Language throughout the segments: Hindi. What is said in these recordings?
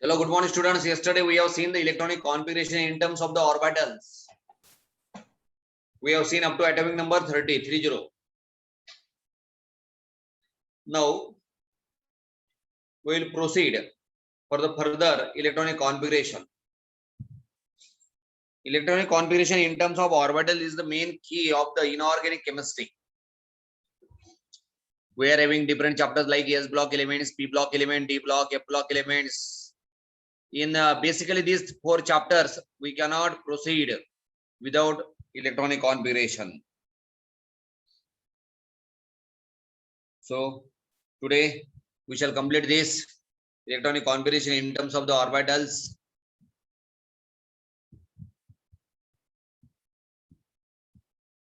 Hello, good morning, students. Yesterday we have seen the electronic configuration in terms of the orbitals. We have seen up to atomic number 30. Now we will proceed for the further electronic configuration. Electronic configuration in terms of orbital is the main key of the inorganic chemistry. We are having different chapters like S block elements, P block element, D block, F block elements. In basically these 4 chapters, we cannot proceed without electronic configuration. So today we shall complete this electronic configuration in terms of the orbitals.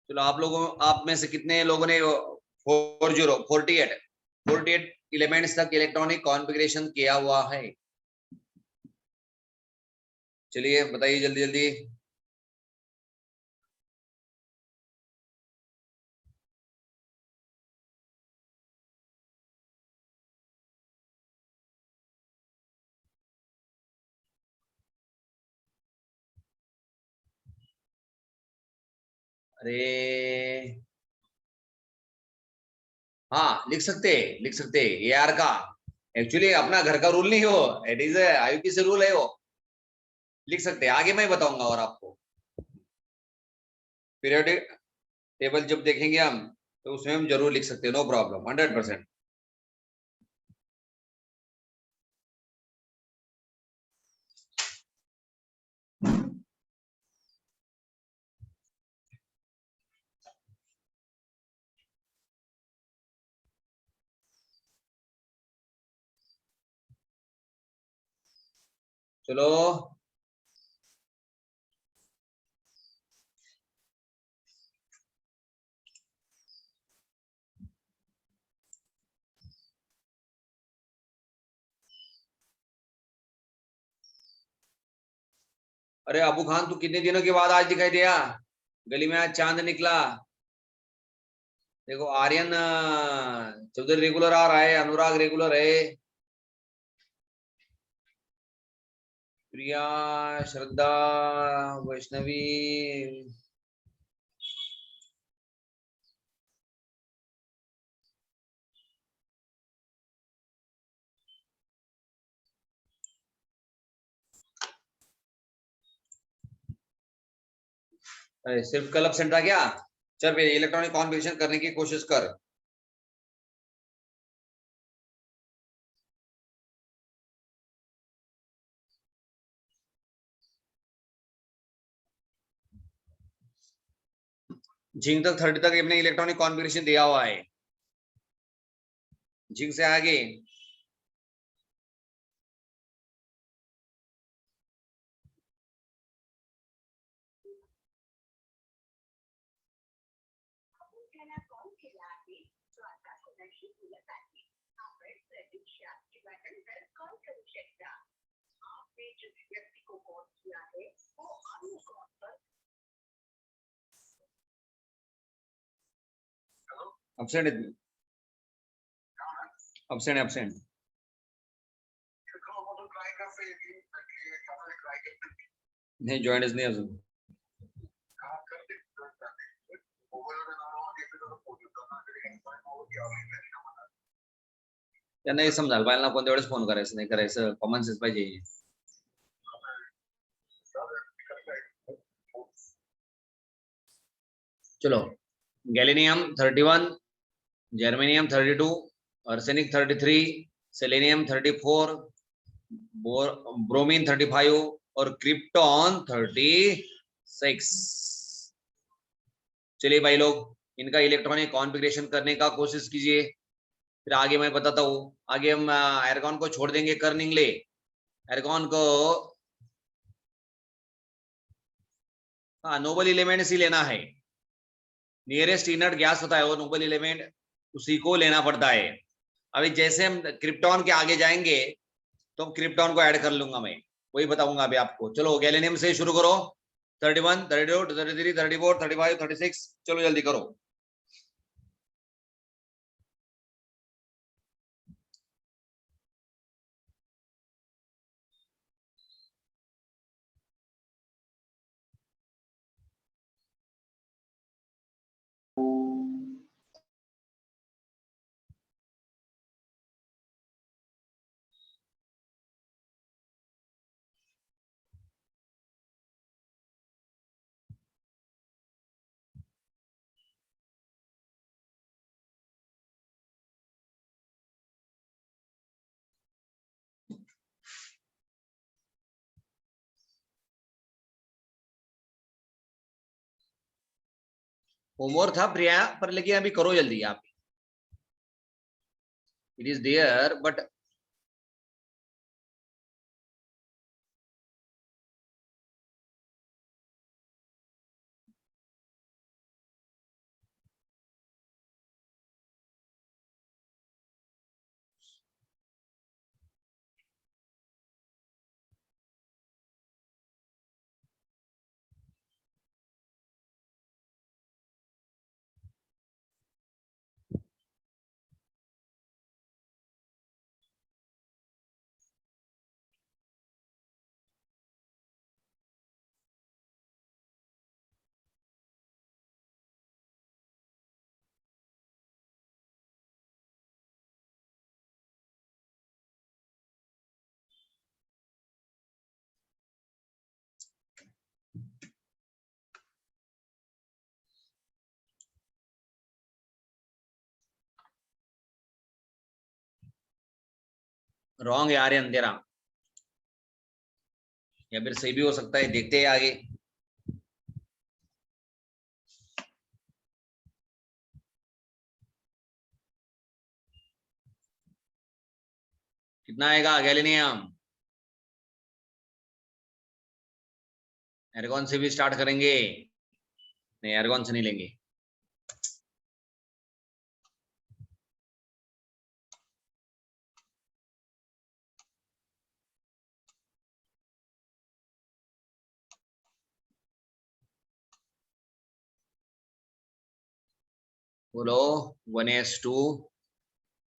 चलो आप में से कितने लोगों ने 48 एलिमेंट्स तक इलेक्ट्रॉनिक कॉन्फ़िगरेशन किया हुआ है? चलिए बताइए जल्दी जल्दी। अरे हाँ, लिख सकते AR का एक्चुअली अपना घर का रूल नहीं हो, इट इज IUP से रूल है वो। लिख सकते हैं, आगे मैं बताऊंगा। और आपको पीरियोडिक टेबल जब देखेंगे हम तो उसमें हम जरूर लिख सकते हैं, नो प्रॉब्लम, 100%। चलो अरे अबू खान, तू कितने दिनों के बाद आज दिखाई दिया? गली में आज चांद निकला। देखो आर्यन चौधरी रेगुलर आ रहा है, अनुराग रेगुलर है, प्रिया, श्रद्धा, वैष्णवी, सिर्फ कल एब्सेंट था क्या? चल फिर इलेक्ट्रॉनिक कॉन्फ़िगरेशन करने की कोशिश कर। जिंक तक 30 तक अपने इलेक्ट्रॉनिक कॉन्फ़िगरेशन दिया हुआ है। जिंक से आगे एब्सेंट नहीं, जॉइंट नहीं अजून। या नाही समजायला पाहिजे ना, कोणत्या वेळेस फोन करायचं नाही करायचं, कॉमन सेन्स पाहिजे। चलो गैलेनियम 31, जर्मेनियम 32, आर्सेनिक 33, सेलेनियम 34, ब्रोमीन 35 और क्रिप्टॉन 36। चलिए भाई लोग इनका इलेक्ट्रॉनिक कॉन्फ़िगरेशन करने का कोशिश कीजिए, फिर आगे मैं बताता हूँ। आगे हम एर्गॉन को छोड़ देंगे, कर्निंगले एर्गॉन को नोबल एलिमेंट ही लेना है। नियरेस्ट इनर्ट गैस होता है वो नोबल एलिमेंट, उसी को लेना पड़ता है। अभी जैसे हम क्रिप्टॉन के आगे जाएंगे तो क्रिप्टॉन को ऐड कर लूंगा मैं, वही बताऊंगा अभी आपको। चलो गैलेनियम से शुरू करो, 31, 32, 33, 34, 35, 36। चलो जल्दी करो। होमवर्क था प्रिया, पर लेकिन अभी करो जल्दी आप. It is there but wrong यार, है अंधेरा, या फिर सही भी हो सकता है, देखते हैं आगे. कितना आएगा गैलीनियम? एर्गॉन से भी स्टार्ट करेंगे? नहीं, एर्गॉन से नहीं लेंगे. बोलो. 1s2,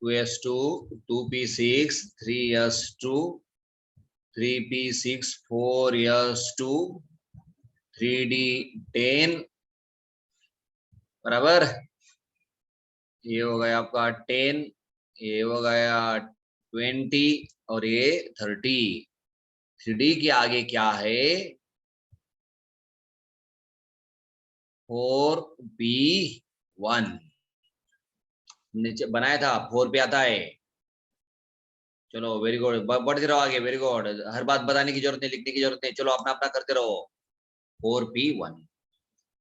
2s2, 2p6, 3s2, 3p6, 4s2, 3d10 बराबर. ये हो गया आपका 10, ये हो गया 20 और ये 30. 3d के आगे क्या है? 4p1 नीचे बनाया था, 4 पे आता है. चलो वेरी गुड, बढ़ते रहो आगे. वेरी गुड, हर बात बताने की जरूरत नहीं, लिखने की जरूरत नहीं. चलो अपना अपना करते रहो. 4p1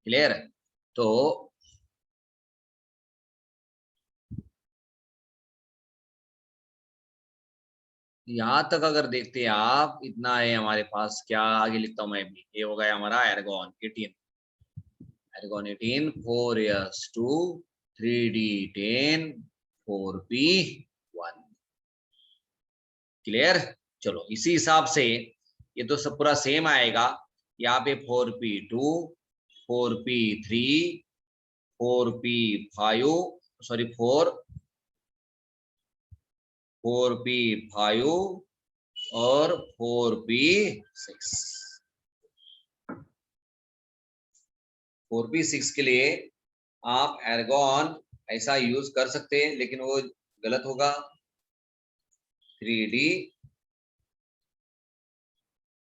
clear. तो यहां तक अगर देखते हैं आप, इतना है हमारे पास. क्या आगे लिखता हूं मैं भी. ये हो गया हमारा एर्गॉन 18. एर्गॉन 18, 4s2, 3d10, 4p1 क्लियर. चलो इसी हिसाब से ये तो सब पूरा सेम आएगा. यहाँ पे 4p2, 4p3, 4p5, sorry 4p5 और 4p6. 4p6 के लिए आप एर्गॉन ऐसा यूज कर सकते हैं, लेकिन वो गलत होगा. 3d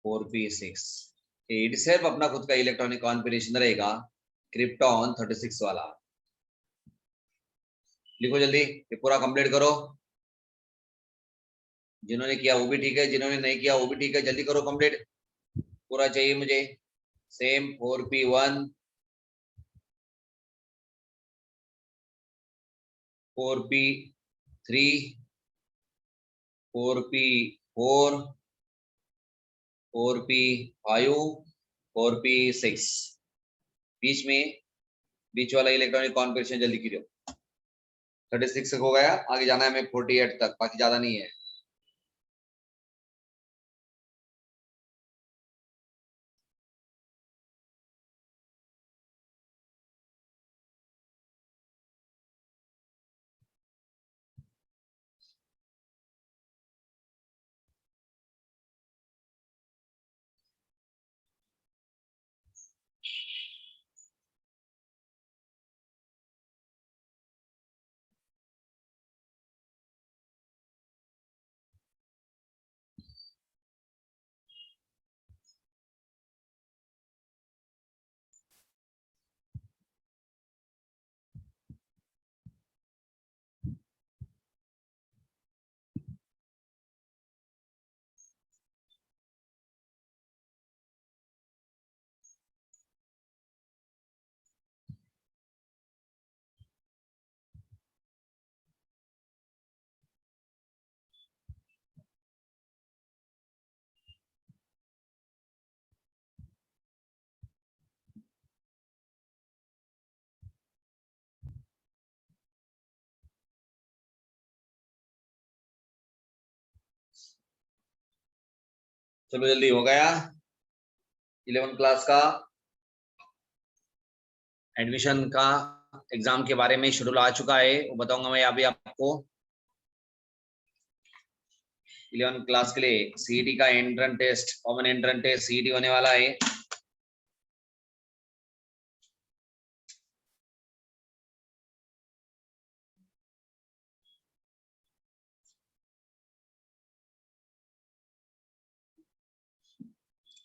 4p6 इट सिर्फ अपना खुद का इलेक्ट्रॉनिक कॉन्फ़िगरेशन रहेगा, क्रिप्टॉन 36 वाला. लिखो जल्दी, ये पूरा कंप्लीट करो. जिन्होंने किया वो भी ठीक है, जिन्होंने नहीं किया वो भी ठीक है. जल्दी करो कंप्लीट, पूरा चाहिए मुझे. Same 4p1, 4p3, 4p4, 4p5, 4p6. बीच में बीच वाला इलेक्ट्रॉनिक कॉन्फ़िगरेशन जल्दी कीजिए. 36 हो गया, आगे जाना है हमें 48 तक, बाकी ज्यादा नहीं है. चलो जल्दी हो गया 11th क्लास का एडमिशन का एग्जाम के बारे में शेड्यूल आ चुका है, वो बताऊंगा मैं अभी आपको। 11th क्लास के लिए सीईटी का entrance test, common entrance test CET होने वाला है।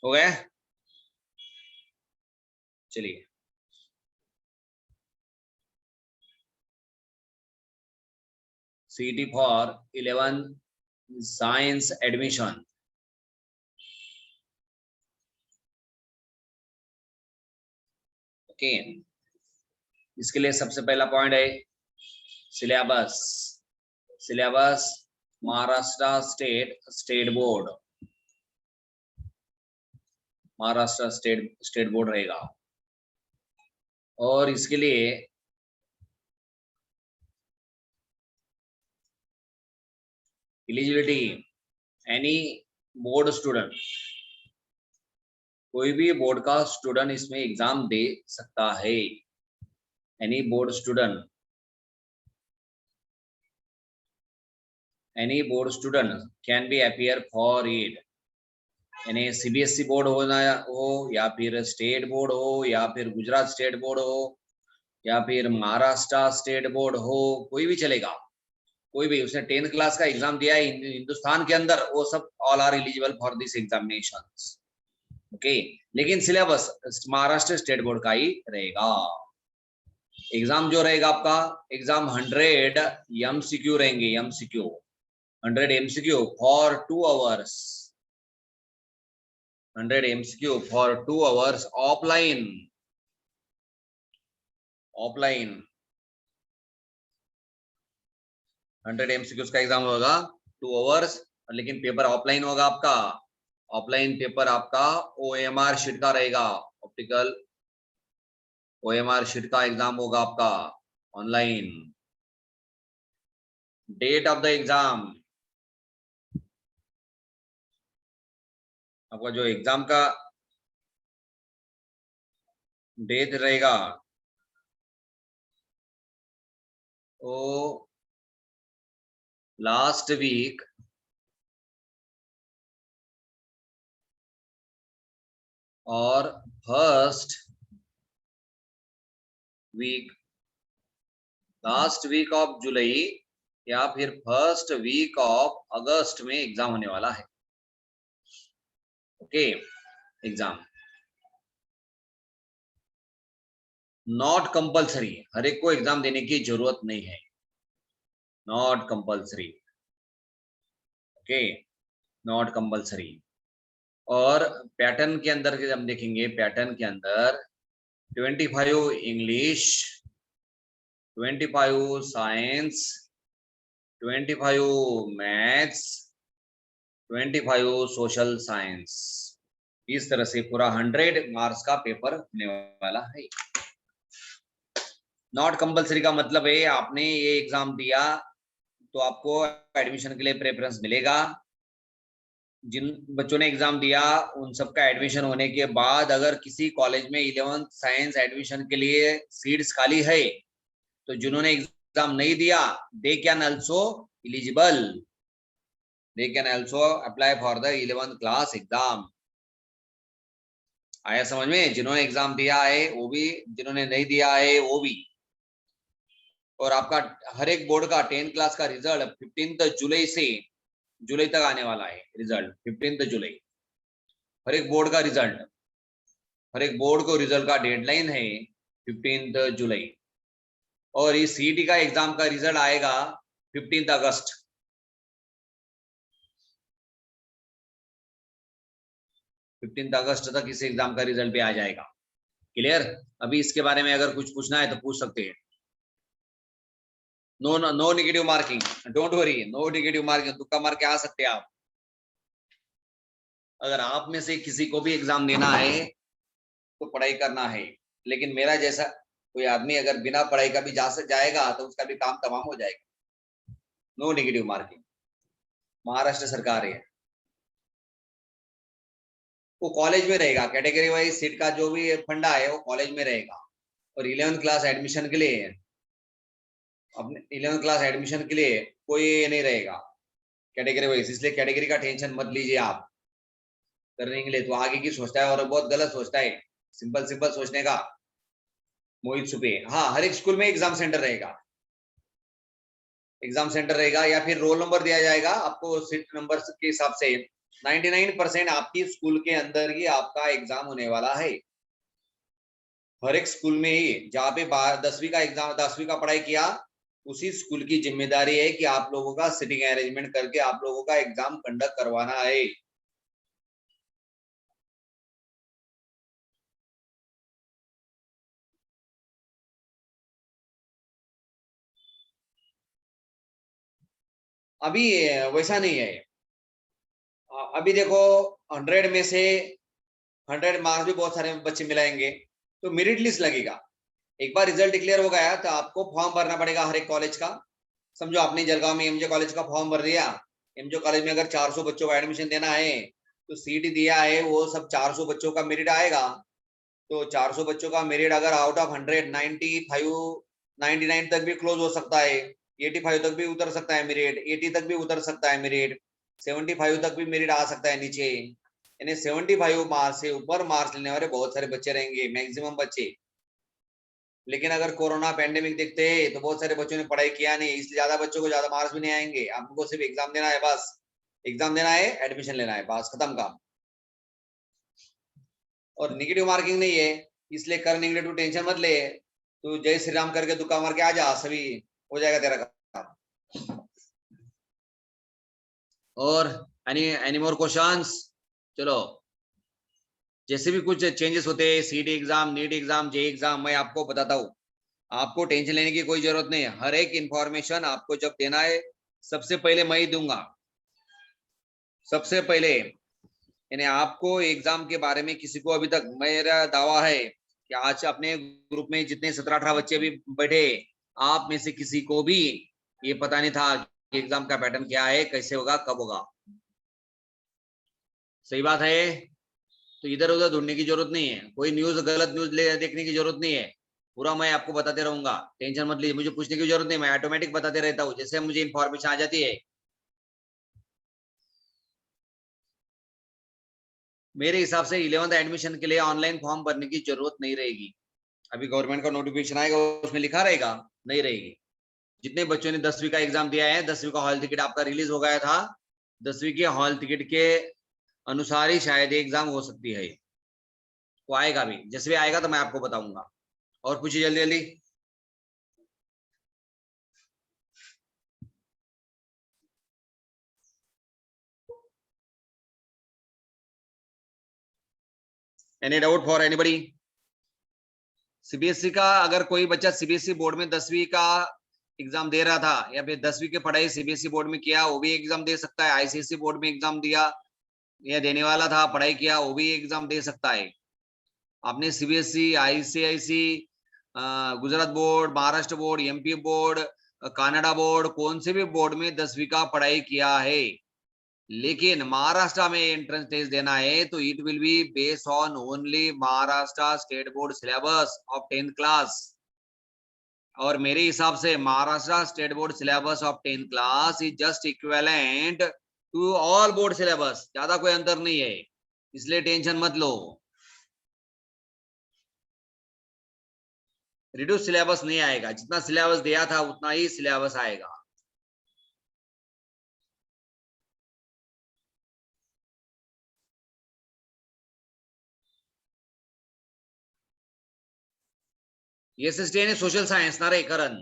हो गया, चलिए CET for 11 science admission. Okay, इसके लिए सबसे पहला पॉइंट है syllabus. Syllabus Maharashtra state board, Maharashtra state board रहेगा। और इसके लिए एलिजिबिलिटी, एनी बोर्ड स्टूडेंट, कोई भी बोर्ड का स्टूडेंट इसमें एग्जाम दे सकता है। Any board student, any board student can be appear for it. यानी सीबीएसई बोर्ड हो या फिर स्टेट बोर्ड हो या फिर गुजरात स्टेट बोर्ड हो या फिर महाराष्ट्र स्टेट बोर्ड हो, कोई भी चलेगा। कोई भी उसने 10th क्लास का एग्जाम दिया है हिंदुस्तान के अंदर, वो सब all are eligible for this examinations. Okay, लेकिन सिलेबस महाराष्ट्र स्टेट बोर्ड का ही रहेगा। एग्जाम जो रहेगा आपका, एग्जाम 100 एमसीक्यू रहेंगे, MCQ 100 MCQ for 2 hours, 100 MCQ for 2 hours offline, offline 100 MCQ का एग्जाम होगा 2 आवर्स, लेकिन पेपर ऑफलाइन होगा आपका। ऑफलाइन पेपर आपका OMR शीट का रहेगा, ऑप्टिकल OMR शीट का एग्जाम होगा आपका online. Date of the exam, आपका जो एग्जाम का डेट रहेगा वो लास्ट वीक और first week, last week of जुलाई या फिर फर्स्ट वीक ऑफ अगस्त में एग्जाम होने वाला है। ओके, एग्जाम नॉट कंपलसरी, हर एक को एग्जाम देने की जरूरत नहीं है, not compulsory. Okay, not compulsory. और पैटर्न के अंदर हम देखेंगे, पैटर्न के अंदर 25 English, 25 science, 25 maths, 25 social science, इस तरह से पूरा 100 मार्क्स का पेपर होने वाला है। नॉट कंपलसरी का मतलब है आपने ये एग्जाम दिया तो आपको एडमिशन के लिए प्रेफरेंस मिलेगा। जिन बच्चों ने एग्जाम दिया उन सबका एडमिशन होने के बाद अगर किसी कॉलेज में 11th साइंस एडमिशन के लिए सीट्स खाली है तो जिन्होंने एग्जाम नहीं दिया they can also eligible, they can also apply for the 11th class exam. आया समझ में? जिन्होंने एग्जाम दिया है वो भी, जिन्होंने नहीं दिया है वो भी। और आपका हर एक बोर्ड का 10th क्लास का रिजल्ट 15 जुलाई से जुलाई तक आने वाला है। रिजल्ट 15 जुलाई, हर एक बोर्ड का रिजल्ट, हर एक बोर्ड को रिजल्ट का डेडलाइन है 15 जुलाई। और इस सीईटी का एग्जाम का रिजल्ट आएगा 15 अगस्त। 15 अगस्त तक इस एग्जाम का रिजल्ट भी आ जाएगा। क्लियर? अभी इसके बारे में अगर कुछ पूछना है तो पूछ सकते हैं। No no negative marking, don't worry, no negative marking, तुक्का मार के आ सकते हैं आप। अगर आप में से किसी को भी एग्जाम देना है तो पढ़ाई करना है, लेकिन मेरा जैसा कोई आदमी अगर बिना पढ़ाई का भी जाएगा तो उसका भी काम तमाम हो जाएगा। नो नेगेटिव मार्किंग, महाराष्ट्र सरकार है। वो कॉलेज में रहेगा, कैटेगरी वाइज सीट का जो भी फंडा है वो कॉलेज में रहेगा। और 11th क्लास एडमिशन के लिए, अपने 11th क्लास एडमिशन के लिए कोई ये नहीं रहेगा कैटेगरी वाइज, इसलिए कैटेगरी का टेंशन मत लीजिए आप करने के लिए। तो आगे की सोचता है और बहुत गलत सोचता है, सिंपल सिंपल सोचने का मोहित सुपे। हाँ, हर एक स्कूल में एग्जाम सेंटर रहेगा, एग्जाम सेंटर रहेगा, या फिर रोल नंबर दिया जाएगा आपको सीट नंबर के हिसाब से। 99% आपकी स्कूल के अंदर ही आपका एग्जाम होने वाला है, हर एक स्कूल में ही। जहाँ पे 10वीं का एग्जाम, 10वीं का पढ़ाई किया, उसी स्कूल की जिम्मेदारी है कि आप लोगों का सिटिंग अरेंजमेंट करके आप लोगों का एग्जाम कंडक्ट करवाना है। अभी वैसा नहीं है। अभी देखो 100 में से 100 मार्क्स भी बहुत सारे बच्चे मिलाएंगे तो मेरिट लिस्ट लगेगा। एक बार रिजल्ट डिक्लेयर हो गया तो आपको फॉर्म भरना पड़ेगा हर एक कॉलेज का। समझो आपने जलगांव में एमजे कॉलेज का फॉर्म भर दिया, एमजे कॉलेज में अगर 400 बच्चों का एडमिशन देना है तो सीट दिया है, वो सब 400 बच्चों का मेरिट आएगा। तो 400 बच्चों का मेरिट अगर आउट ऑफ 100 95 99 तक भी क्लोज हो सकता है, 85 तक भी उतर सकता है मेरिट, 80 तक भी उतर सकता है मेरिट, 75 तक भी मेरिट आ सकता है नीचे। यानी 75 मार्क्स से ऊपर मार्क्स लेने वाले बहुत सारे बच्चे रहेंगे, मैक्सिमम बच्चे। लेकिन अगर कोरोना पैंडेमिक देखते हैं तो बहुत सारे बच्चों ने पढ़ाई किया नहीं, इसलिए ज्यादा बच्चों को ज्यादा मार्क्स भी नहीं आएंगे। आपको सिर्फ एग्जाम देना है, बस एग्जाम देना है, एडमिशन लेना है, बस खत्म काम। और निगेटिव मार्किंग नहीं है, इसलिए कर नेगेटिव टेंशन मत ले, तू जय श्री राम करके दुक्का मार के आ जा, सभी हो जाएगा तेरा काम। और एनी मोर क्वेश्चंस? चलो, जैसे भी कुछ चेंजेस होते हैं, सीटी एग्जाम, नीट एग्जाम, जे एग्जाम, मैं आपको बताता हूँ। आपको टेंशन लेने की कोई जरूरत नहीं है। हर एक इंफॉर्मेशन आपको जब देना है सबसे पहले मैं ही दूंगा, सबसे पहले। यानी आपको एग्जाम के बारे में किसी को अभी तक, मेरा दावा है कि आज अपने ग्रुप में जितने 17-18 बच्चे भी बैठे, आप में से किसी को भी ये पता नहीं था कि एग्जाम का पैटर्न क्या है, कैसे होगा, कब होगा। सही बात है। तो इधर उधर ढूंढने की जरूरत नहीं है, कोई न्यूज, गलत न्यूज देखने की जरूरत नहीं है। पूरा मैं आपको बताते रहूंगा, टेंशन मत लीजिए, मुझे पूछने की जरूरत नहीं, मैं ऑटोमेटिक बताते रहता हूँ जैसे मुझे इन्फॉर्मेशन आ जाती है। मेरे हिसाब से 11th एडमिशन के लिए ऑनलाइन फॉर्म भरने की जरूरत नहीं रहेगी। अभी गवर्नमेंट का नोटिफिकेशन आएगा, उसमें लिखा रहेगा, नहीं रहेगी। जितने बच्चों ने 10वीं का एग्जाम दिया है, 10वीं का हॉल टिकट आपका रिलीज हो गया था, 10वीं के हॉल टिकट के अनुसार ही शायद एग्जाम हो सकती है। वो आएगा भी, जैसे भी आएगा तो मैं आपको बताऊंगा। और पूछिए जल्दी जल्दी। Any doubt for anybody? CBSE का, अगर कोई बच्चा सीबीएसई बोर्ड में 10वीं का एग्जाम दे रहा था या फिर 10वीं की पढ़ाई सीबीएसई बोर्ड में किया, वो भी एग्जाम दे सकता है। आईसीएसई बोर्ड में एग्जाम दिया या देने वाला था, पढ़ाई किया, वो भी एग्जाम दे सकता है। आपने CBSE, ICIC, Gujarat board, Maharashtra board, MP board, Kannada board, कौन से भी बोर्ड में 10वीं का पढ़ाई किया है, लेकिन महाराष्ट्र में एंट्रेंस टेस्ट देना है तो it will be based on only Maharashtra state board syllabus of 10th class. और मेरे हिसाब से Maharashtra state board syllabus of 10th class is just equivalent to all board syllabus, ज्यादा कोई अंतर नहीं है, इसलिए टेंशन मत लो। रिड्यूस सिलेबस नहीं आएगा, जितना सिलेबस दिया था उतना ही सिलेबस आएगा। एसएसटी यानी सोशल साइंस ना रे करण,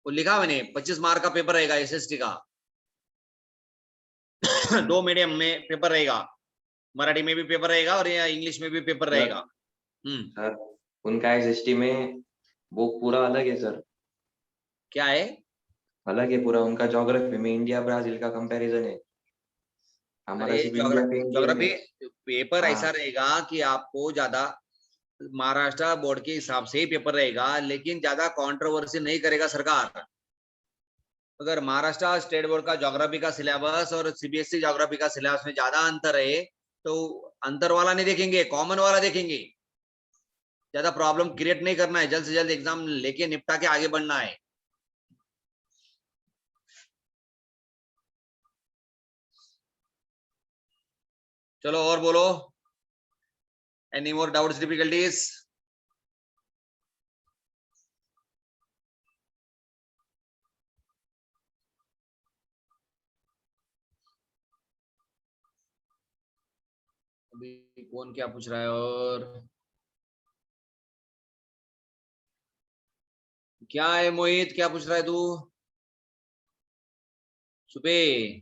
वो लिखा मैंने 25 मार्क का पेपर रहेगा एसएसटी का। 2 मीडियम में पेपर रहेगा, मराठी में भी पेपर रहेगा और इंग्लिश में भी पेपर रहेगा। सर उनका एसएसटी में वो पूरा अलग है सर। क्या है? अलग है पूरा, उनका ज्योग्राफी में इंडिया ब्राजील का कंपैरिजन है, हमारा सिर्फ इंडिया पे इंडियन ज्योग्राफी है। पेपर ऐसा हाँ रहेगा कि आपको ज्यादा महाराष्ट्र बोर्ड के हिसाब से ही पेपर रहेगा, लेकिन ज्यादा कंट्रोवर्सी नहीं करेगा सरकार। अगर महाराष्ट्र स्टेट बोर्ड का ज्योग्राफी का सिलेबस और सीबीएसई ज्योग्राफी का सिलेबस में ज्यादा अंतर है तो अंतर वाला नहीं देखेंगे, कॉमन वाला देखेंगे। ज्यादा प्रॉब्लम क्रिएट नहीं करना है, जल्द से जल्द एग्जाम लेके निपटा के आगे बढ़ना है। चलो और बोलो, एनी मोर डाउट्स, डिफिकल्टीज? अभी कौन क्या पूछ रहा है? और क्या है मोहित, क्या पूछ रहा है तू? सुबह,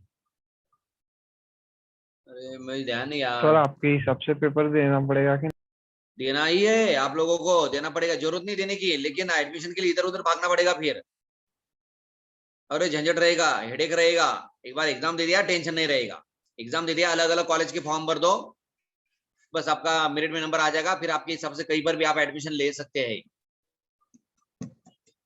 अरे मुझे ध्यान नहीं यार। सर आपके हिसाब से पेपर देना पड़ेगा कि देना ही है, आप लोगों को देना पड़ेगा, जरूरत नहीं देने की, लेकिन एडमिशन के लिए इधर उधर भागना पड़ेगा फिर, और झंझट रहेगा, हेडेक रहेगा। एक बार एग्जाम दे दिया, टेंशन नहीं रहेगा। एग्जाम दे दिया, अलग अलग कॉलेज के फॉर्म भर दो, बस आपका मेरिट में नंबर आ जाएगा, फिर आपके हिसाब से कहीं पर भी आप एडमिशन ले सकते हैं।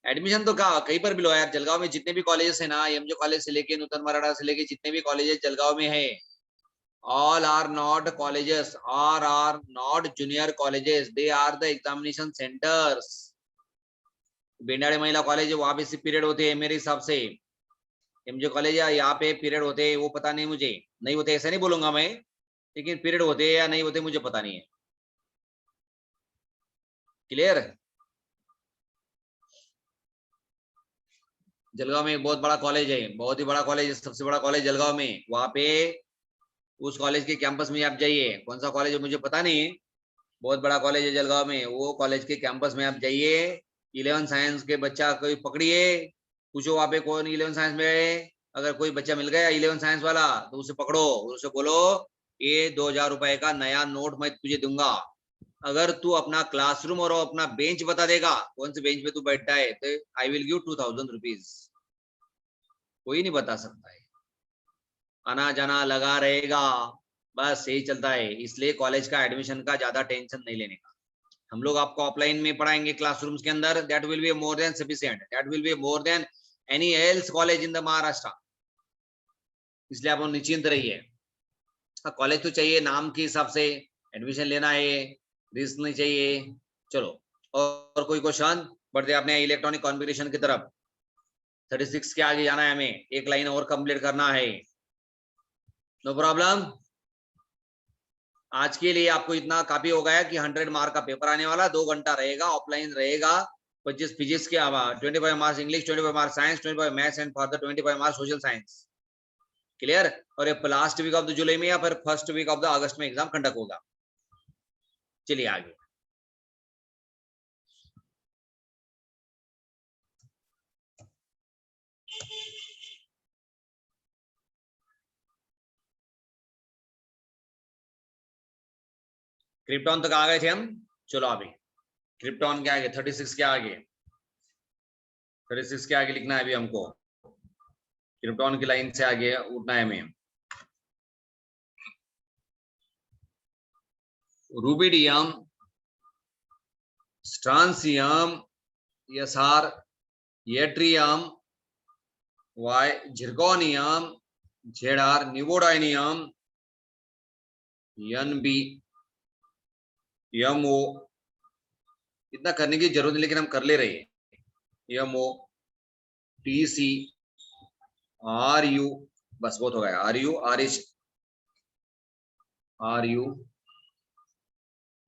एडमिशन तो कहीं पर भी लो यार, जलगांव में जितने भी कॉलेजेस है ना, एमजे कॉलेज से लेके नूतन मराठा से लेके जितने भी कॉलेजेस जलगांव में है, all are not colleges or are not junior colleges, they are the examination centers। बेंडाड़े महिला कॉलेज है, वहां पे सिर्फ पीरियड होते हैं मेरे हिसाब से। एमजे कॉलेज है, यहाँ पे पीरियड होते हैं, वो पता नहीं मुझे, नहीं होते ऐसा नहीं बोलूंगा मैं, लेकिन पीरियड होते हैं या नहीं होते मुझे पता नहीं है। क्लियर? जलगांव में एक बहुत बड़ा कॉलेज है, बहुत ही बड़ा कॉलेज है, सबसे बड़ा कॉलेज जलगांव में, वहां पे उस कॉलेज के कैंपस में आप जाइए, कौन सा कॉलेज है मुझे पता नहीं, बहुत बड़ा कॉलेज है जलगांव में, वो कॉलेज के कैंपस में आप जाइए, 11 साइंस के बच्चा कोई पकड़िए, पूछो वहां पे कौन 11 साइंस में है, अगर कोई बच्चा मिल गया 11 साइंस वाला तो उसे पकड़ो, उसे बोलो ये 2000 रुपए का नया नोट मैं तुझे दूंगा, अगर तू अपना क्लासरूम और अपना बेंच बता देगा कौन से बेंच पे तू बैठता है, तो आई विल गिव 2000 रुपीज। कोई नहीं बता सकता है, आना जाना लगा रहेगा, बस यही चलता है, इसलिए कॉलेज का एडमिशन का ज्यादा टेंशन नहीं लेने का। हम लोग आपको ऑफलाइन में पढ़ाएंगे क्लासरूम्स के अंदर, that will be more than sufficient, that will be more than any else college in the Maharashtra, इसलिए आप निश्चिंत रहिए। कॉलेज तो चाहिए नाम के हिसाब से, एडमिशन लेना है, रिस्क नहीं चाहिए। चलो और कोई क्वेश्चन? बढ़ते अपने इलेक्ट्रॉनिक कॉन्फ़िगरेशन की तरफ, 36 के आगे जाना है हमें, एक लाइन और कंप्लीट करना है, नो प्रॉब्लम। आज के लिए आपको इतना काफी हो गया कि 100 मार्क का पेपर आने वाला, 2 घंटा रहेगा, ऑफलाइन रहेगा, 25 फिजिक्स के, 25 marks English, 25 marks science, 25 maths and for the 25 marks social science. Clear? और ये लास्ट वीक ऑफ द जुलाई में या फिर फर्स्ट वीक ऑफ द अगस्त में एग्जाम कंडक्ट होगा। चलिए आगे, क्रिप्टॉन तक आ गए थे हम। चलो अभी क्रिप्टॉन के आगे, 36 के आगे, 36 के आगे लिखना है अभी हमको, क्रिप्टॉन की लाइन से आगे उठना है हमें। Rubidium, strontium, SR, yttrium, Y zirconium, ZR niobium, NB, MO, इतना करने की जरूरत नहीं लेकिन हम कर ले रहे हैं, एमओ, टीसी, आरयू, बस बहुत हो गया, RU, RH, RU,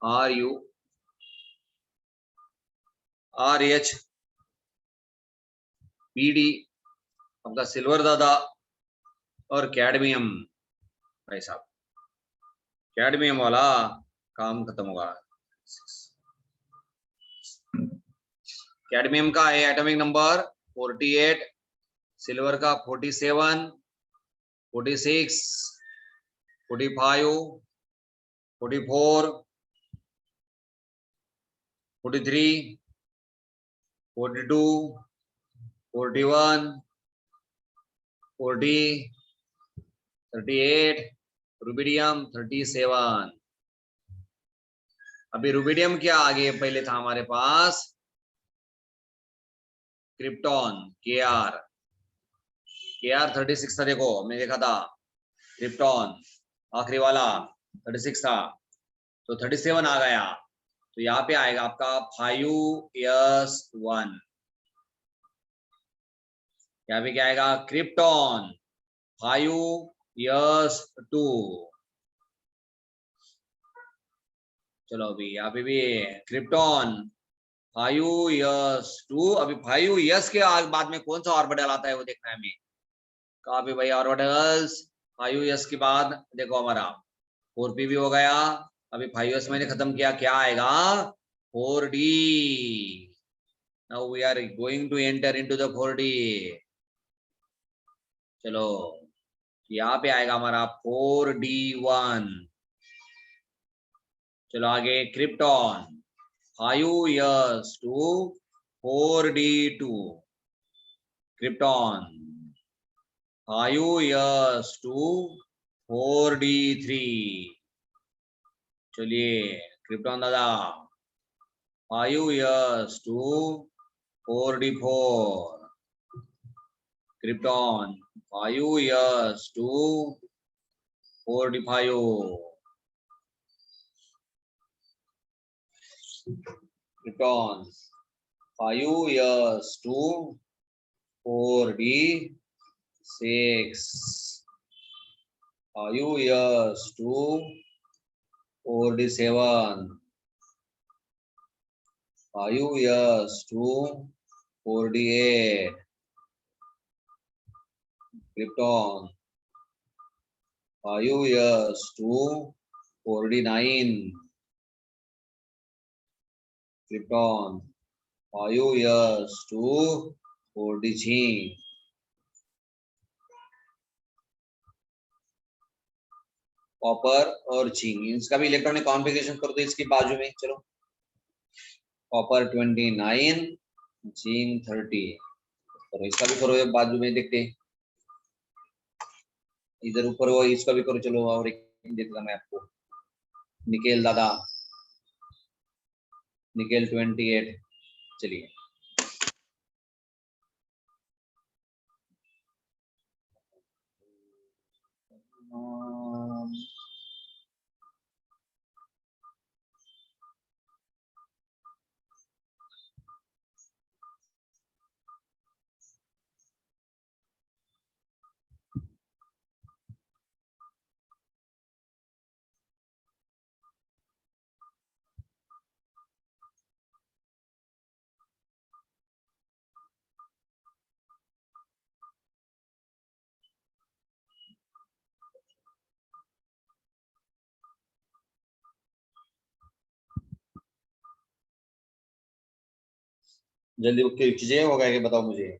RU, RH, PD, आपका सिल्वर दादा, और कैडमियम। भाई साहब कैडमियम वाला काम खत्म होगा। कैडमियम का है एटॉमिक नंबर 48, सिल्वर का 47, 46, 45, 44, 43, 42, 41, 40, 38, रूबिडियम 37। अभी रूबिडियम क्या आगे पहले था हमारे पास, क्रिप्टॉन, के आर 36 था, देखो मैं देखा था, क्रिप्टॉन आखिरी वाला, 36 था, तो 37 आ गया, तो यहाँ पे आएगा आपका 5s1। यहाँ पे क्या आएगा, क्रिप्टॉन 5s2। चलो अभी यहाँ पे भी क्रिप्टॉन 5s2। अभी 5s के बाद में कौन सा ऑर्बिटल आता है वो देखना है हमें। कहाँ पे भाई ऑर्बिटल्स, 5s के बाद देखो हमारा 4p भी हो गया। अभी 5s मैंने खत्म किया, क्या आएगा 4d। Now we are going to enter into the 4d। चलो यहाँ पे आएगा हमारा 4d1। चलो आगे krypton 5s2 4d2। Krypton 5s2 4d3। चलिए क्रिप्टॉन दादा 5s2 4d4। Krypton 5s2 4d5। Krypton 5s2 4d6। 5s2 4d7। 5s2 4d8। Krypton 5s2 4d9। Krypton 5s2 4d6। Copper और जिंक, इसका भी इलेक्ट्रॉनिक कॉन्फ़िगरेशन कर दो इसकी बाजू में। चलो कॉपर 29, जिंक 30। तो इसका भी करो बाजू में, देखते इधर ऊपर हो, इसका भी करो। चलो और एक देता मैं आपको, निकेल दादा निकेल 28। चलिए जल्दी उसकी चीजें होगा कि बताओ मुझे।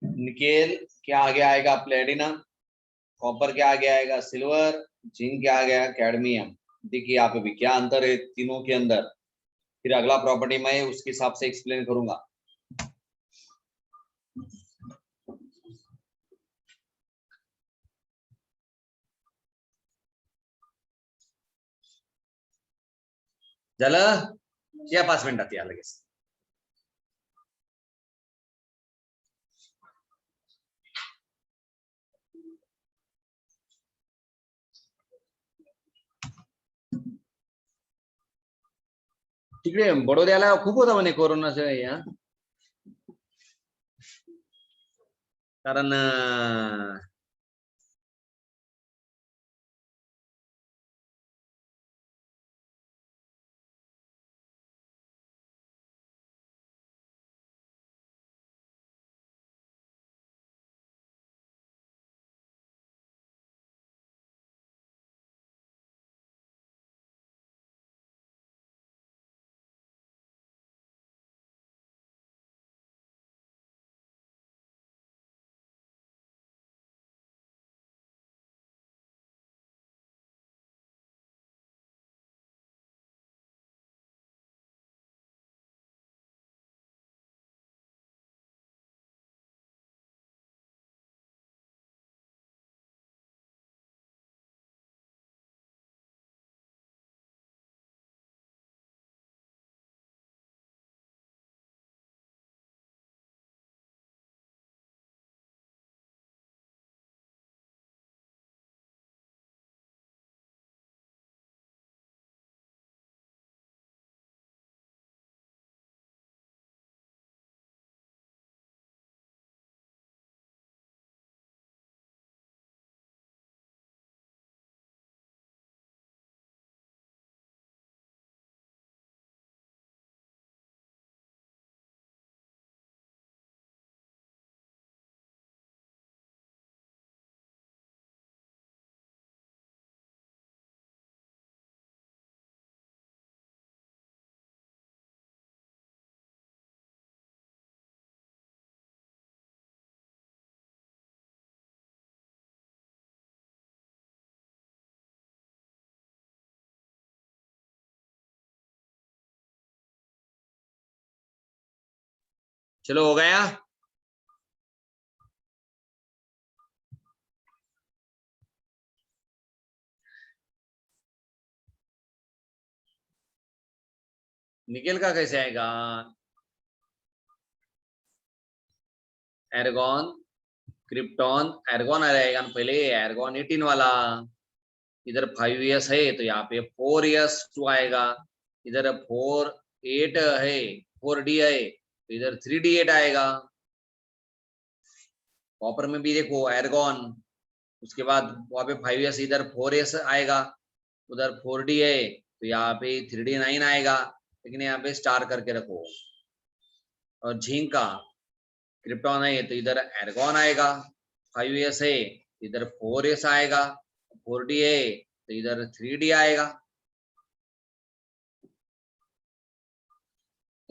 निकेल क्या आगे आएगा, प्लेटिनम। कॉपर क्या आगे आएगा, सिल्वर। जिंक क्या आ गया, कैडमियम। देखिए यहाँ पे भी क्या अंतर है तीनों के अंदर। फिर अगला प्रॉपर्टी मैं उसके हिसाब से एक्सप्लेन करूंगा। झालं या 5 मिनिटात या लगेच. तिकडे बडोद्याला खूप होता म्हणे कोरोनाचं या, कारण चलो हो गया. निकेल का कैसे आएगा? एर्गॉन, क्रिप्टॉन, एर्गॉन आ जाएगा ना पहले, एर्गॉन 18 वाला. इधर 5s है तो यहाँ पे 4s2 आएगा. इधर 4 8 है, 4d है तो इधर 3d8 आएगा. कॉपर में भी देखो एर्गॉन, उसके बाद वहां पे 5s, इधर 4s आएगा, उधर 4d है तो यहाँ पे 3d9 आएगा. लेकिन यहाँ पे स्टार करके रखो. और झिंक का क्रिप्टॉन है तो इधर एर्गॉन आएगा. 5s है इधर 4s आएगा, 4d है तो इधर 3d आएगा.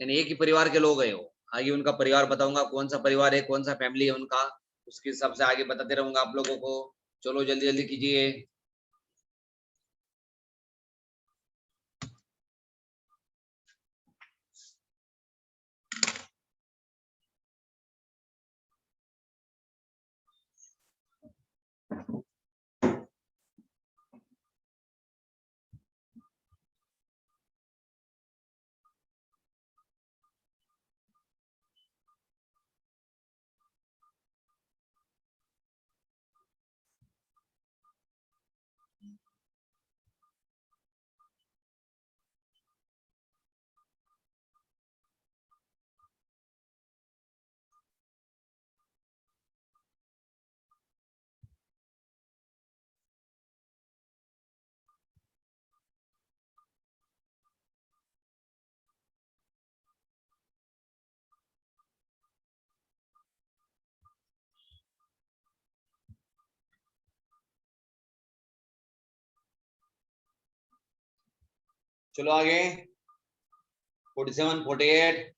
यानी एक ही परिवार के लोग है वो. आगे उनका परिवार बताऊंगा, कौन सा परिवार है, कौन सा फैमिली है उनका, उसके हिसाब से आगे बताते रहूंगा आप लोगों को. चलो जल्दी जल्दी कीजिए. चलो आगे. 47 48.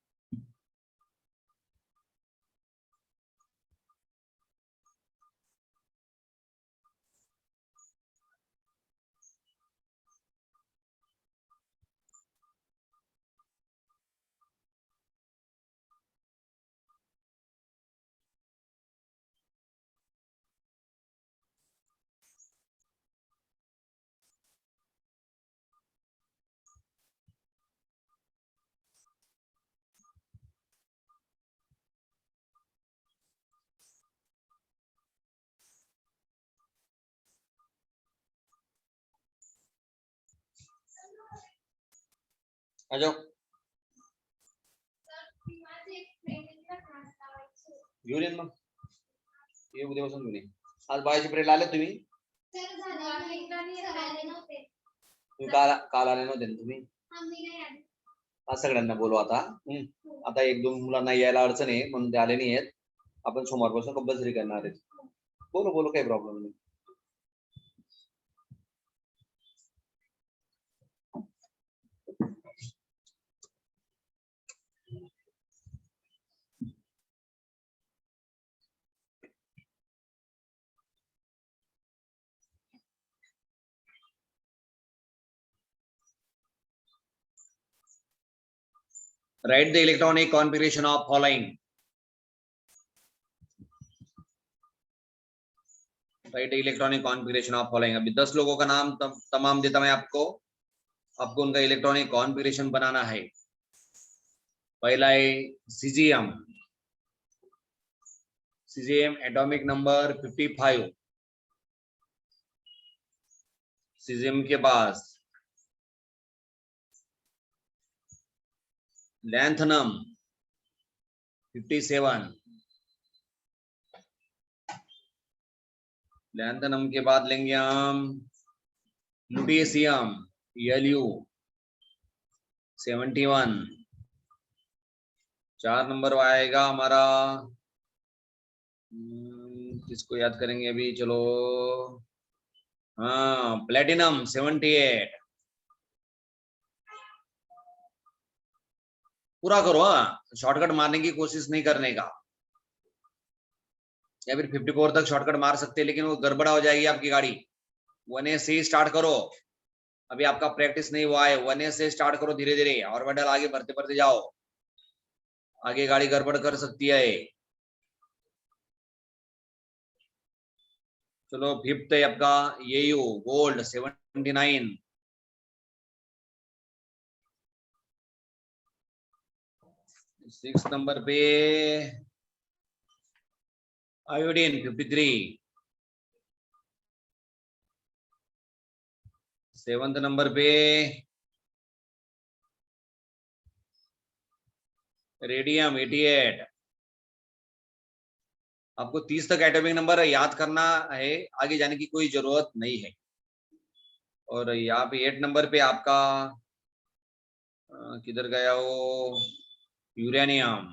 आ जाओ घेऊन येईन मग ये उद्यापासून घेऊन ये आज बाळाची प्रेड आले तुम्ही काल आले नव्हते ना तुम्ही आज सगळ्यांना बोलू आता आता एक दोन मुलांना यायला अडचण आहे म्हणून ते आले नाही आहेत आपण सोमवारपासून कंपल्सरी करणार आहेत बोलो बोलो काही प्रॉब्लेम नाही write the electronic configuration of following write the electronic configuration of following अभी 10 लोगों का नाम तमाम देता मैं आपको उनका इलेक्ट्रॉनिक कॉन्फ़िगरेशन बनाना है पहला है सीजियम एटॉमिक नंबर 55 सीजियम के पास लैंथनम 57 लैंथनम के बाद लेंगे हम लुटेशियम Lu 71 4 नंबर आएगा हमारा किसको याद करेंगे अभी चलो हाँ प्लेटिनम 78 पूरा करो हाँ शॉर्टकट मारने की कोशिश नहीं करने का या फिर 54 तक शॉर्टकट मार सकते हैं लेकिन वो गड़बड़ा हो जाएगी आपकी गाड़ी 1A से स्टार्ट करो अभी आपका प्रैक्टिस नहीं हुआ है 1A से स्टार्ट करो धीरे धीरे और बडल आगे बढ़ते बढ़ते जाओ आगे गाड़ी गड़बड़ कर सकती है चलो फिफ्थ है आपका Au गोल्ड 79 6 नंबर पे आयोडीन 53 7th नंबर पे रेडियम 88 आपको 30 तक एटॉमिक नंबर याद करना है आगे जाने की कोई जरूरत नहीं है और यहाँ पे 8 नंबर पे आपका किधर गया वो यूरेनियम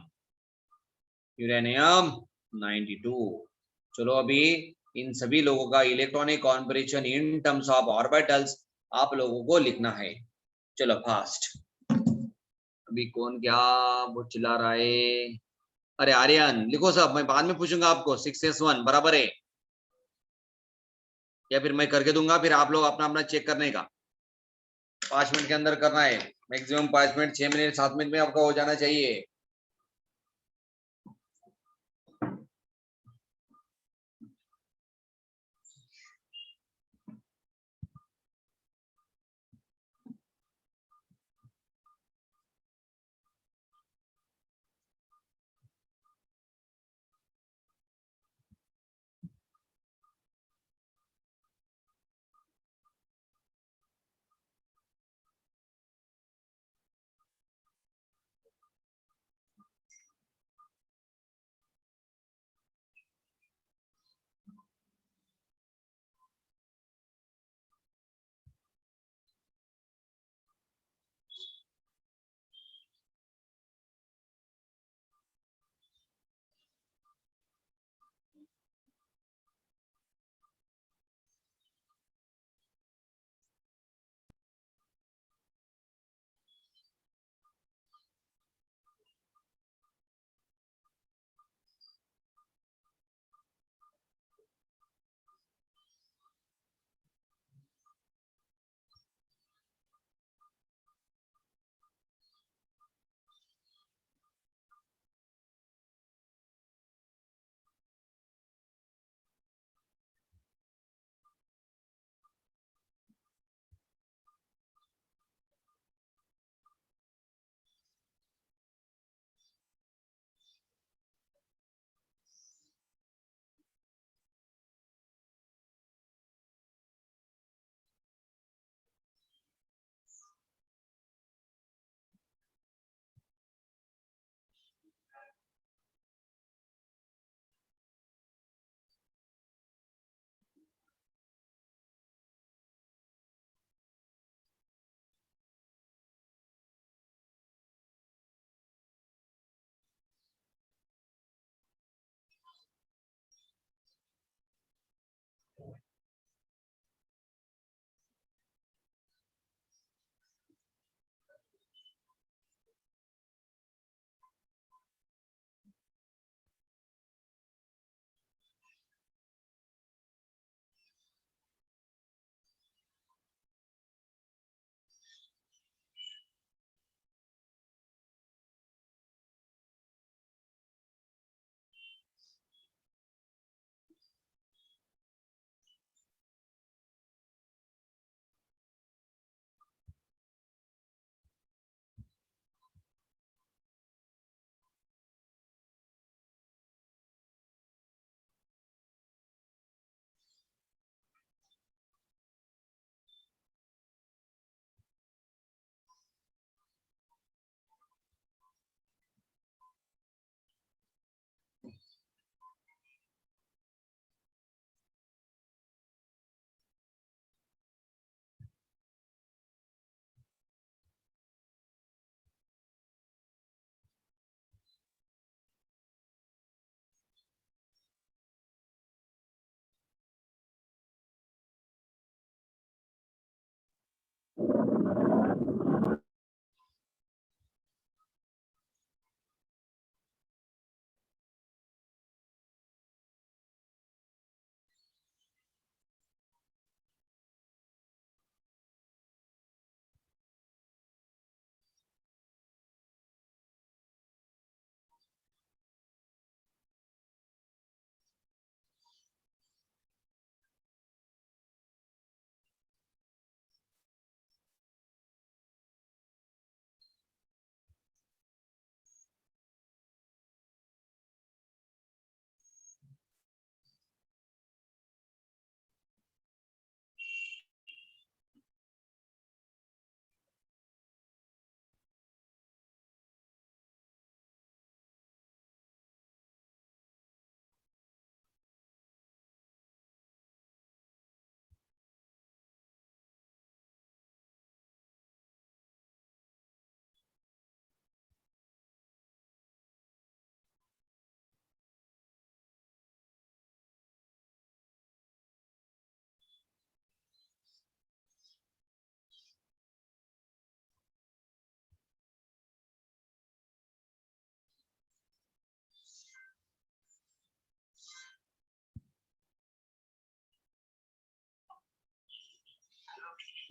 92 चलो अभी इन सभी लोगों का electronic configuration in terms of orbitals आप लोगों को लिखना है चलो फास्ट अभी कौन क्या वो चिल्ला रहा है अरे आर्यन लिखो सब मैं बाद में पूछूंगा आपको 6S1 बराबर है या फिर मैं करके दूंगा फिर आप लोग अपना अपना चेक करने का 5 मिनट के अंदर करना है मैक्सिमम 5 मिनट 6 मिनट 7 मिनट में आपका हो जाना चाहिए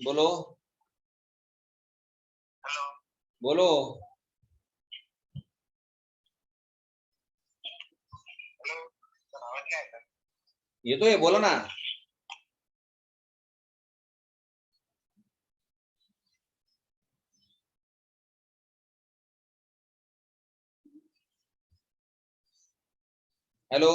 बोलो हेलो बोलो। हेलो सर आवाज क्या है सर? ये तो ये बोलो ना। Hello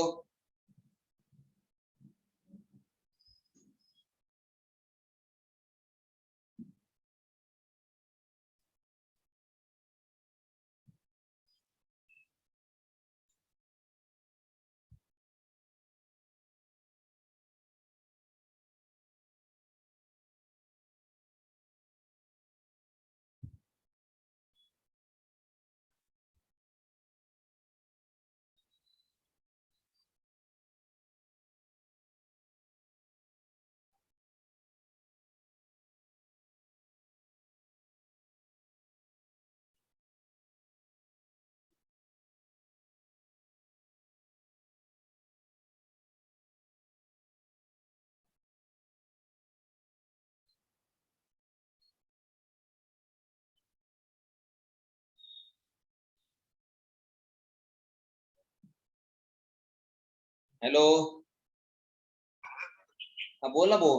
hello. हाँ बोल ना वो।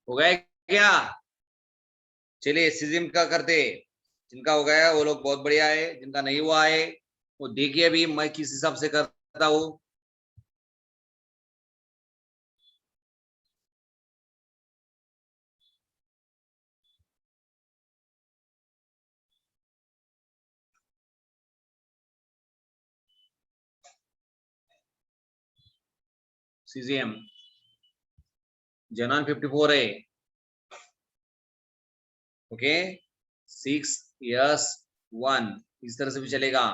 हो गया क्या? चलिए सिजिम का करते। जिनका हो गया वो लोग बहुत बढ़िया है, जिनका नहीं हुआ है वो देखिए अभी मैं किस हिसाब से करता हूँ। सीजीएम जेनॉन 54 है। ओके 6 यस 1 इस तरह से भी चलेगा।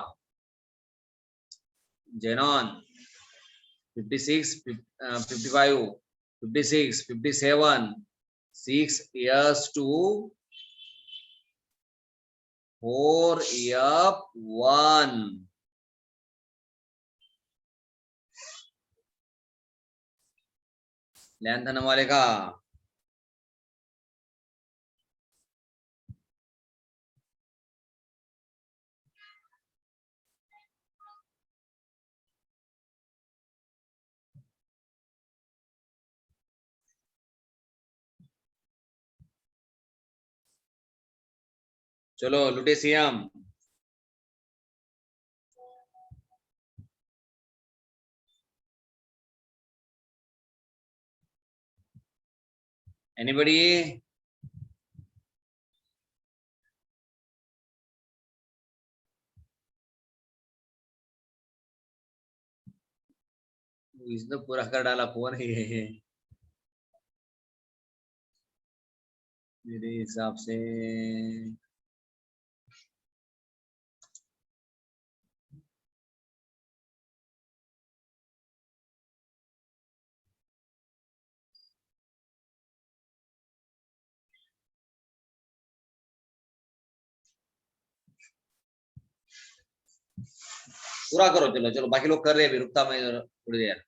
Xenon 56 55 56 57 6 years to 4 up 1 length वाले का। चलो लुटेशियम एनीबडी? इसने पूरा कर डाला कौन है ये? मेरे हिसाब से पूरा करो। चलो चलो बाकी लोग कर रहे हैं अभी, रुकता मैं थोड़ी देर।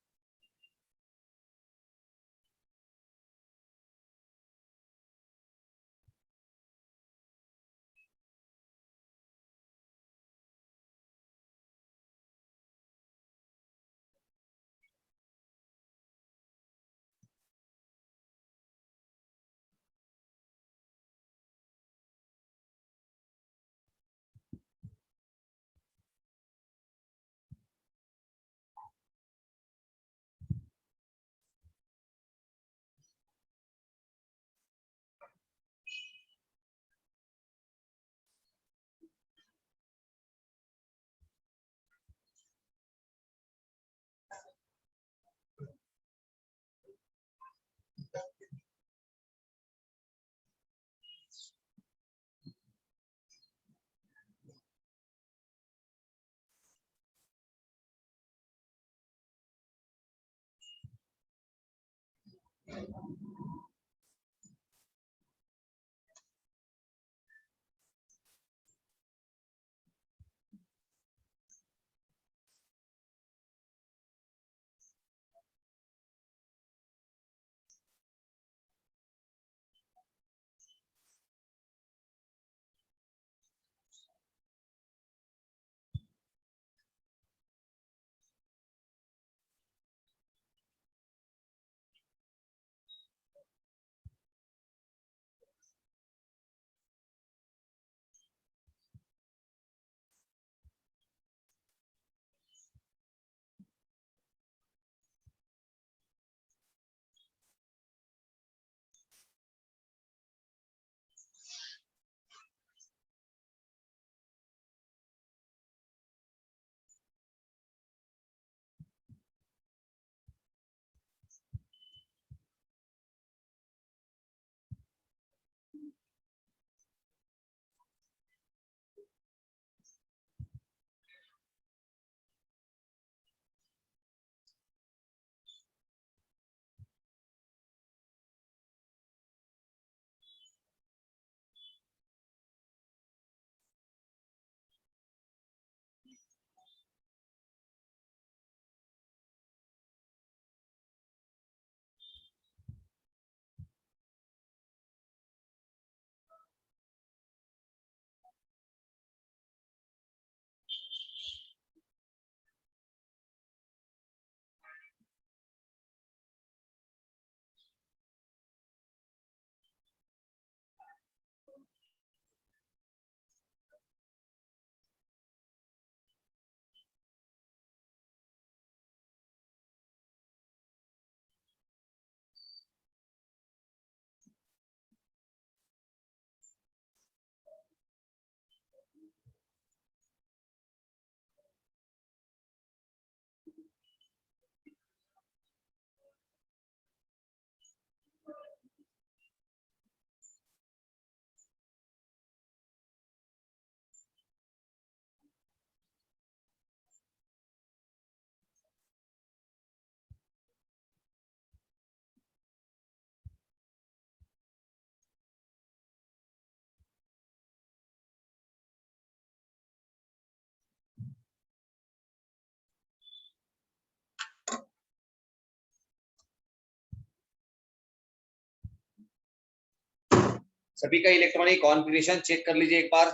सभी का इलेक्ट्रॉनिक कॉन्फ़िगरेशन चेक कर लीजिए एक बार।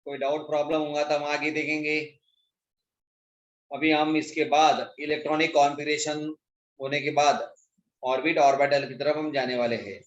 कोई डाउट प्रॉब्लम होगा तो हम आगे देखेंगे। अभी हम इसके बाद इलेक्ट्रॉनिक कॉन्फ़िगरेशन होने के बाद ऑर्बिट ऑर्बिटल की तरफ हम जाने वाले हैं।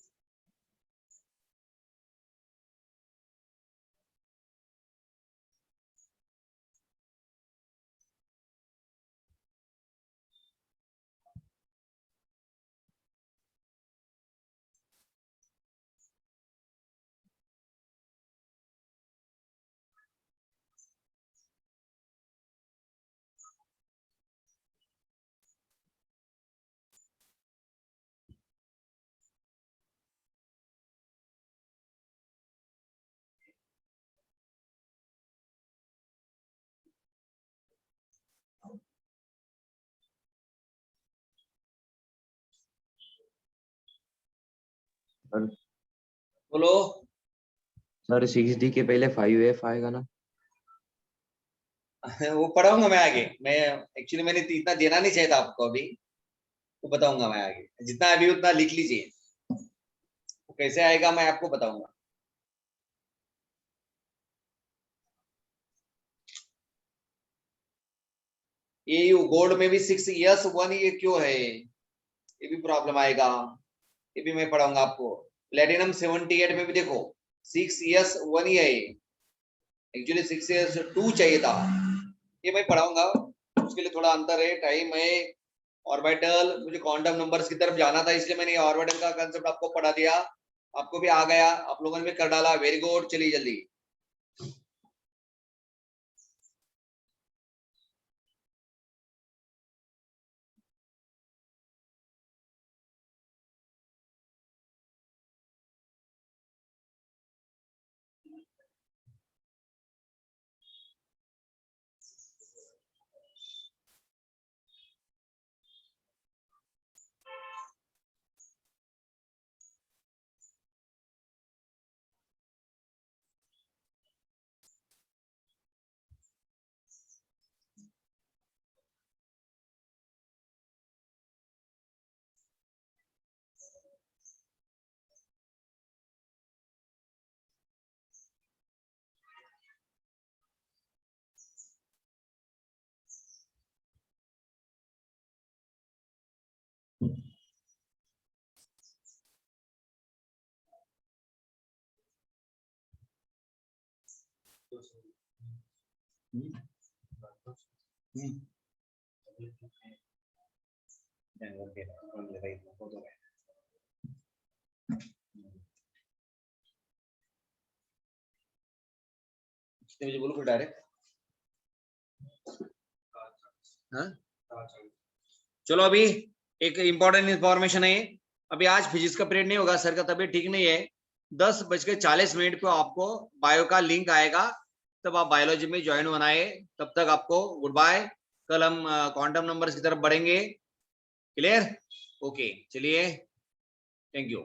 बोलो। सर 6D के पहले 5F आएगा ना? वो पढ़ाऊंगा मैं आगे। मैं एक्चुअली मैंने इतना देना नहीं चाहिए था आपको अभी, तो बताऊंगा मैं आगे। जितना अभी उतना लिख लीजिए, तो कैसे आएगा मैं आपको बताऊंगा। ये गोल्ड में भी 6 years 1 year क्यों है, ये भी प्रॉब्लम आएगा। ये भी मैं पढ़ाऊंगा आपको। प्लेटिनम 78 में भी देखो 6 years 1 year है, एक्चुअली 6 years 2 चाहिए था। ये मैं पढ़ाऊंगा, उसके लिए थोड़ा अंतर है, टाइम है। ऑर्बिटल, मुझे क्वांटम नंबर्स की तरफ जाना था, इसलिए मैंने ऑर्बिटल का कांसेप्ट आपको पढ़ा दिया। आपको भी आ गया, आप लोगों ने भी कर डाला, वेरी गुड। चलिए जल्दी। कितने बजे बोलो फिर डायरेक्ट। हाँ चलो अभी एक इंपॉर्टेंट इंफॉर्मेशन है, अभी आज फिजिक्स का पीरियड नहीं होगा, सर का तबीयत ठीक नहीं है। 10:40 पे आपको बायो का लिंक आएगा, तब आप बायोलॉजी में ज्वाइन होना है। तब तक आपको गुड बाय। कल हम क्वांटम नंबर्स की तरफ बढ़ेंगे। क्लियर? ओके चलिए, थैंक यू।